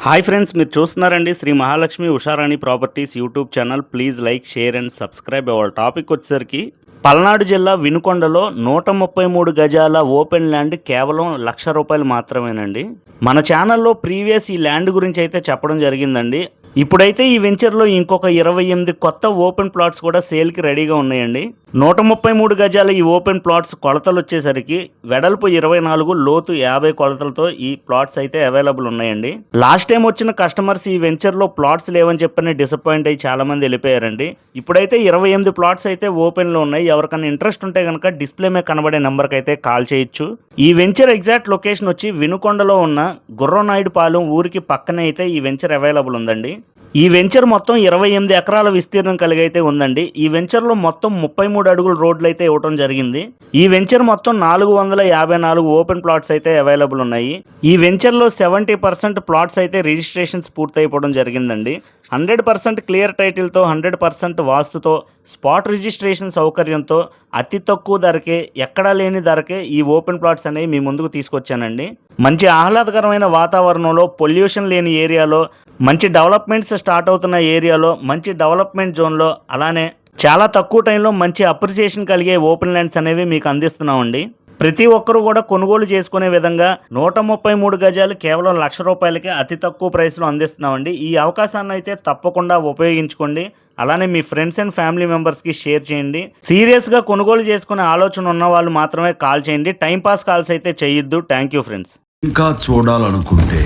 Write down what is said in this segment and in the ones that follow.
Hi friends, మీరు చూస్తున్నారండి Shri Mahalakshmi Usharani properties YouTube channel. Please like, share and subscribe. Our topic వచ్చేసరికి పల్నాడు జిల్లా వినుకొండలో 133 గజాల ఓపెన్ ల్యాండ్ కేవలం ₹1,00,000 మాత్రమేనండి. మన ఛానల్లో ప్రీవియస్ ఈ ల్యాండ్ గురించి అయితే చెప్పడం జరిగిందండి. ఇప్పుడైతే ఈ వెంచర్లో ఇంకొక 28 కొత్త ఓపెన్ ప్లాట్స్ కూడా సేల్కి రెడీగా ఉన్నాయండి. 133 గజాల ఈ ఓపెన్ ప్లాట్స్ కొలతలు వచ్చేసరికి వెడల్పు 24, లోతు 50 కొలతలతో ఈ ప్లాట్స్ అయితే అవైలబుల్ ఉన్నాయండి. లాస్ట్ టైం వచ్చిన కస్టమర్స్ ఈ వెంచర్లో ప్లాట్స్ లేవని చెప్పని డిసప్పాయింట్ అయ్యి చాలా మంది వెళ్ళిపోయారండి. ఇప్పుడైతే 28 ప్లాట్స్ అయితే ఓపెన్లో ఉన్నాయి. ఎవరికైనా ఇంట్రెస్ట్ ఉంటే కనుక డిస్ప్లే మీద కనబడే నెంబర్కి అయితే కాల్ చేయొచ్చు. ఈ వెంచర్ ఎగ్జాక్ట్ లొకేషన్ వచ్చి వినుకొండలో ఉన్న గుర్రనాయుడుపాలెం ఊరికి పక్కనే అయితే ఈ వెంచర్ అవైలబుల్ ఉందండి. ఈ వెంచర్ మొత్తం 28 ఎకరాల విస్తీర్ణం కలిగి అయితే ఉందండి. ఈ వెంచర్లో మొత్తం 33 అడుగుల రోడ్లు అయితే ఇవ్వడం జరిగింది. ఈ వెంచర్ మొత్తం 454 ఓపెన్ ప్లాట్స్ అయితే అవైలబుల్ ఉన్నాయి. ఈ వెంచర్లో 70% ప్లాట్స్ అయితే రిజిస్ట్రేషన్స్ పూర్తయిపోవడం జరిగిందండి. 100% క్లియర్ టైటిల్తో, 100% వాస్తుతో, స్పాట్ రిజిస్ట్రేషన్ సౌకర్యంతో అతి తక్కువ ధరకే, ఎక్కడా లేని ధరకే ఈ ఓపెన్ ప్లాట్స్ అనేవి మీ ముందుకు తీసుకొచ్చానండి. మంచి ఆహ్లాదకరమైన వాతావరణంలో, పొల్యూషన్ లేని ఏరియాలో, మంచి డెవలప్మెంట్స్ స్టార్ట్ అవుతున్న ఏరియాలో, మంచి డెవలప్మెంట్ జోన్లో, అలానే చాలా తక్కువ టైంలో మంచి అప్రిసియేషన్ కలిగే ఓపెన్ ల్యాండ్స్ అనేవి మీకు అందిస్తున్నామండి. ప్రతి ఒక్కరూ కూడా కొనుగోలు చేసుకునే విధంగా 133 గజాలు కేవలం ₹1,00,000కే అతి తక్కువ ప్రైస్లో అందిస్తున్నామండి. ఈ అవకాశాన్ని అయితే తప్పకుండా ఉపయోగించుకోండి. అలానే మీ ఫ్రెండ్స్ అండ్ ఫ్యామిలీ మెంబర్స్కి షేర్ చేయండి. సీరియస్గా కొనుగోలు చేసుకునే ఆలోచన ఉన్న వాళ్ళు మాత్రమే కాల్ చేయండి. టైంపాస్ కాల్స్ అయితే చేయొద్దు. Thank you friends. ఇంకా చూడాలనుకుంటే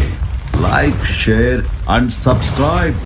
లైక్, షేర్ అండ్ సబ్స్క్రైబ్.